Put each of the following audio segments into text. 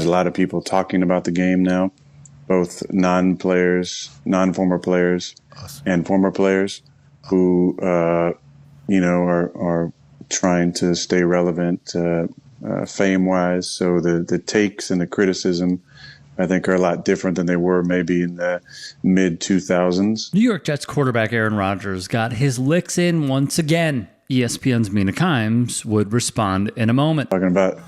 there's a lot of people talking about the game now, both non-former players, and former players who, are trying to stay relevant fame-wise. So the takes and the criticism, I think, are a lot different than they were maybe in the mid-2000s. New York Jets quarterback Aaron Rodgers got his licks in once again. ESPN's Mina Kimes would respond in a moment. Talking about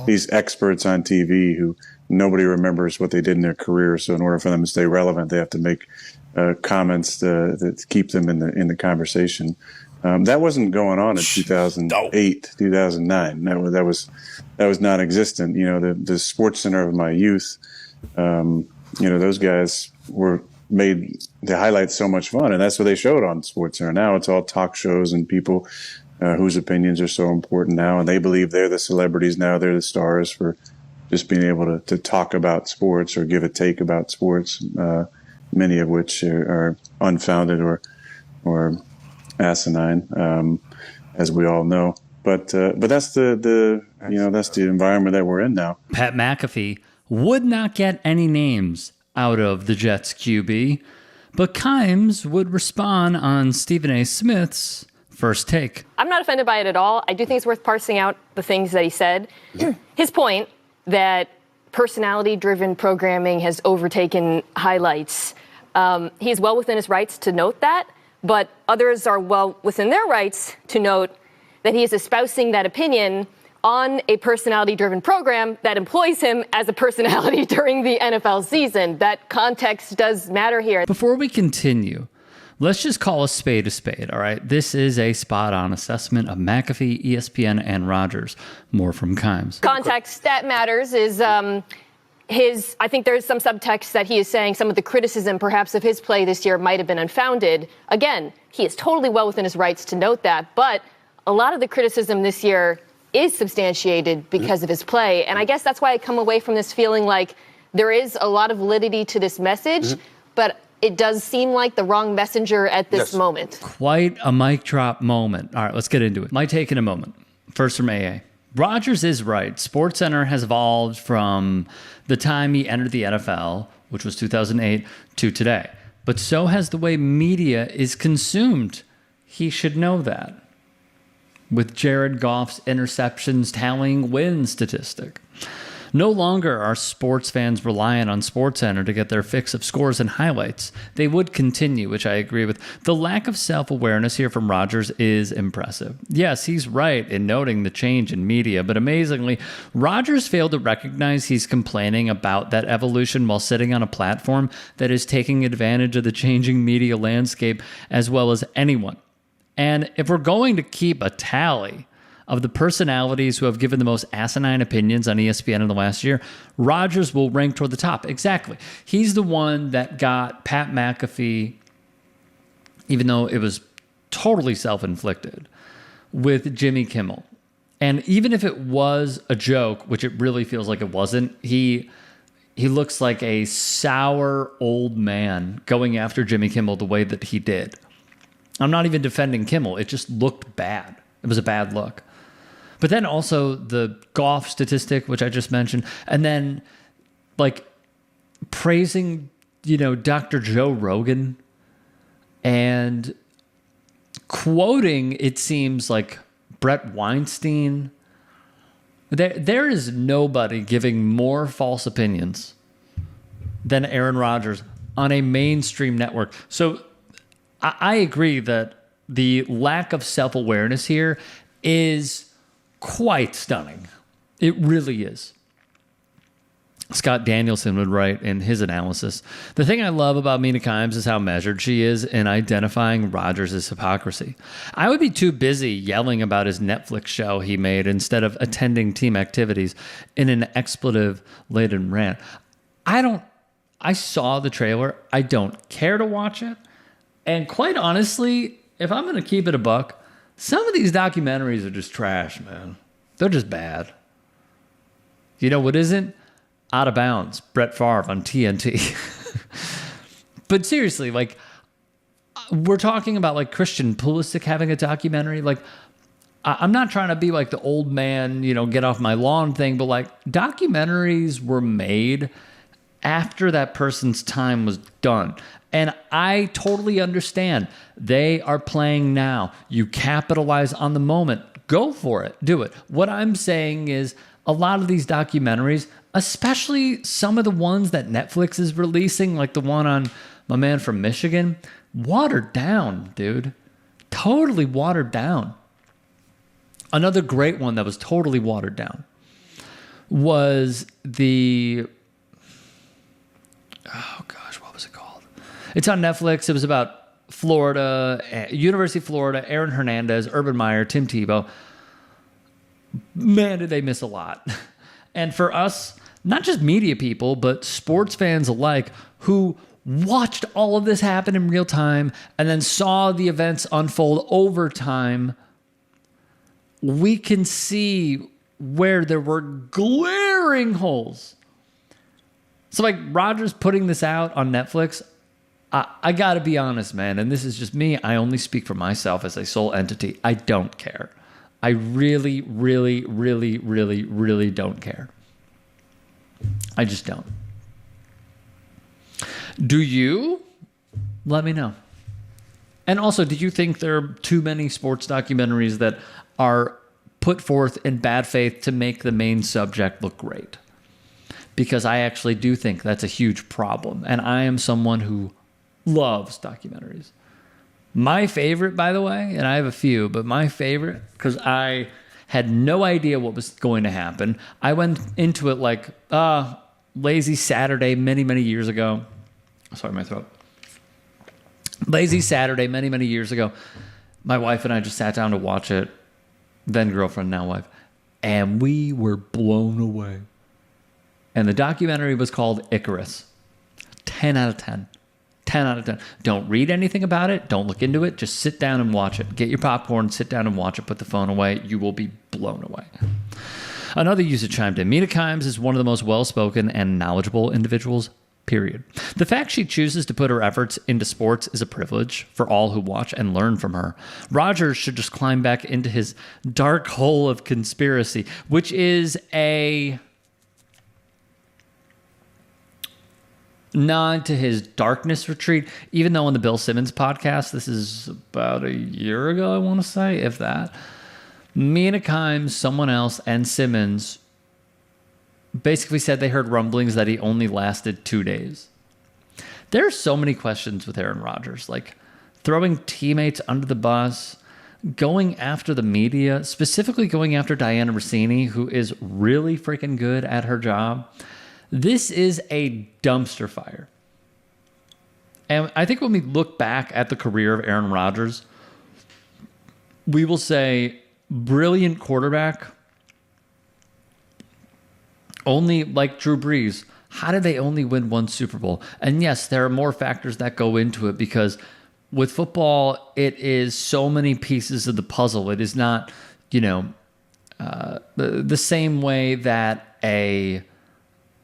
these experts on TV who nobody remembers what they did in their career. So in order for them to stay relevant, they have to make comments that keep them in the conversation. That wasn't going on in 2008, 2009. That was non-existent. The Sports Center of my youth, those guys made the highlights so much fun, and that's what they showed on Sports Center. Now it's all talk shows and people whose opinions are so important now, and they believe they're the celebrities now. They're the stars for just being able to talk about sports or give a take about sports, many of which are unfounded or asinine, as we all know. But that's the environment that we're in now. Pat McAfee would not get any names out of the Jets QB, but Kimes would respond on Stephen A. Smith's First Take. I'm not offended by it at all. I do think it's worth parsing out the things that he said. His point that personality-driven programming has overtaken highlights. He's well within his rights to note that, but others are well within their rights to note that he is espousing that opinion on a personality-driven program that employs him as a personality during the NFL season. That context does matter here. Before we continue, let's just call a spade, all right? This is a spot-on assessment of McAfee, ESPN, and Rodgers. More from Kimes. Context that matters is I think there's some subtext that he is saying some of the criticism perhaps of his play this year might have been unfounded. Again, he is totally well within his rights to note that, but a lot of the criticism this year is substantiated because of his play. And I guess that's why I come away from this feeling like there is a lot of validity to this message, but it does seem like the wrong messenger at this moment. Quite a mic drop moment. All right, let's get into it. My take in a moment. First from AA. Rodgers is right. SportsCenter has evolved from the time he entered the NFL, which was 2008, to today. But so has the way media is consumed. He should know that. With Jared Goff's interceptions tallying win statistic. No longer are sports fans reliant on SportsCenter to get their fix of scores and highlights. They would continue, which I agree with. The lack of self-awareness here from Rodgers is impressive. Yes, he's right in noting the change in media, but amazingly, Rodgers failed to recognize he's complaining about that evolution while sitting on a platform that is taking advantage of the changing media landscape as well as anyone. And if we're going to keep a tally of the personalities who have given the most asinine opinions on ESPN in the last year, Rodgers will rank toward the top. Exactly. He's the one that got Pat McAfee, even though it was totally self-inflicted, with Jimmy Kimmel. And even if it was a joke, which it really feels like it wasn't, he looks like a sour old man going after Jimmy Kimmel the way that he did. I'm not even defending Kimmel. It just looked bad. It was a bad look. But then also the Goff statistic, which I just mentioned, and then like praising, Dr. Joe Rogan and quoting, it seems like Brett Weinstein. There is nobody giving more false opinions than Aaron Rodgers on a mainstream network. So I agree that the lack of self-awareness here is quite stunning. It really is. Scott Danielson would write in his analysis, the thing I love about Mina Kimes is how measured she is in identifying Rodgers' hypocrisy. I would be too busy yelling about his Netflix show he made instead of attending team activities in an expletive-laden rant. I saw the trailer. I don't care to watch it. And quite honestly, if I'm going to keep it a buck, some of these documentaries are just trash, man. They're just bad. You know what isn't? Out of Bounds, Brett Favre on TNT. But seriously, we're talking about Christian Pulisic having a documentary. I'm not trying to be like the old man, get off my lawn thing, but like documentaries were made after that person's time was done. And I totally understand. They are playing now. You capitalize on the moment. Go for it. Do it. What I'm saying is a lot of these documentaries, especially some of the ones that Netflix is releasing, like the one on my man from Michigan, watered down, dude. Totally watered down. Another great one that was totally watered down was what was it called? It's on Netflix. It was about Florida, University of Florida, Aaron Hernandez, Urban Meyer, Tim Tebow. Man, did they miss a lot. And for us, not just media people, but sports fans alike who watched all of this happen in real time and then saw the events unfold over time, we can see where there were glaring holes. So like Rodgers putting this out on Netflix, I got to be honest, man, and this is just me. I only speak for myself as a sole entity. I don't care. I really, really, really, really, really don't care. I just don't. Do you? Let me know. And also, do you think there are too many sports documentaries that are put forth in bad faith to make the main subject look great? Because I actually do think that's a huge problem. And I am someone who loves documentaries. My favorite, by the way, and I have a few, but my favorite, because I had no idea what was going to happen. I went into it like Lazy Saturday many, many years ago. Sorry, my throat. Lazy Saturday many, many years ago. My wife and I just sat down to watch it. Then girlfriend, now wife. And we were blown away. And the documentary was called Icarus. 10 out of 10. 10 out of 10. Don't read anything about it. Don't look into it. Just sit down and watch it. Get your popcorn, sit down and watch it. Put the phone away. You will be blown away. Another user chimed in. Mina Kimes is one of the most well-spoken and knowledgeable individuals, period. The fact she chooses to put her efforts into sports is a privilege for all who watch and learn from her. Rodgers should just climb back into his dark hole of conspiracy, which is a nod to his darkness retreat, even though on the Bill Simmons podcast, this is about a year ago, I want to say, if that, Mina Kimes, someone else, and Simmons basically said they heard rumblings that he only lasted 2 days. There are so many questions with Aaron Rodgers, like throwing teammates under the bus, going after the media, specifically going after Diana Rossini, who is really freaking good at her job. This is a dumpster fire. And I think when we look back at the career of Aaron Rodgers, we will say brilliant quarterback. Only like Drew Brees, how did they only win one Super Bowl? And yes, there are more factors that go into it because with football, it is so many pieces of the puzzle. It is not, the same way that a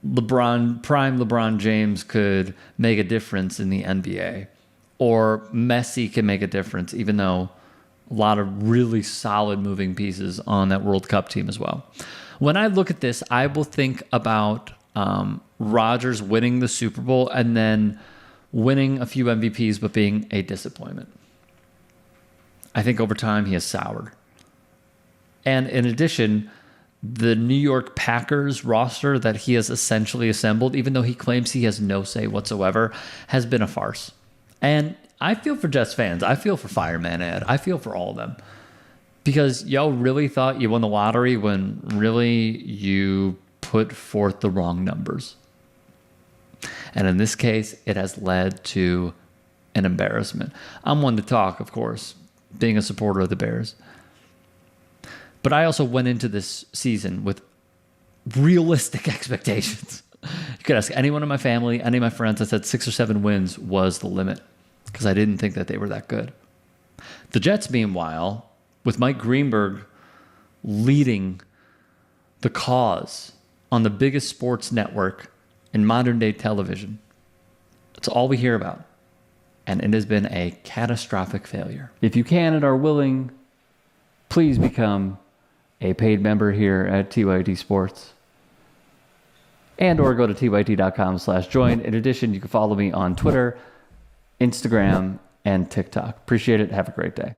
prime LeBron James could make a difference in the NBA, or Messi can make a difference, even though a lot of really solid moving pieces on that World Cup team as well. When I look at this, I will think about Rodgers winning the Super Bowl and then winning a few MVPs, but being a disappointment. I think over time he has soured. And in addition, the New York Packers roster that he has essentially assembled, even though he claims he has no say whatsoever, has been a farce. And I feel for Jets fans. I feel for Fireman Ed. I feel for all of them. Because y'all really thought you won the lottery when really you put forth the wrong numbers. And in this case, it has led to an embarrassment. I'm one to talk, of course, being a supporter of the Bears. But I also went into this season with realistic expectations. You could ask anyone in my family, any of my friends, I said 6 or 7 wins was the limit because I didn't think that they were that good. The Jets, meanwhile, with Mike Greenberg leading the cause on the biggest sports network in modern day television, that's all we hear about. And it has been a catastrophic failure. If you can and are willing, please become a paid member here at TYT Sports. And or go to tyt.com/join. In addition, you can follow me on Twitter, Instagram, and TikTok. Appreciate it. Have a great day.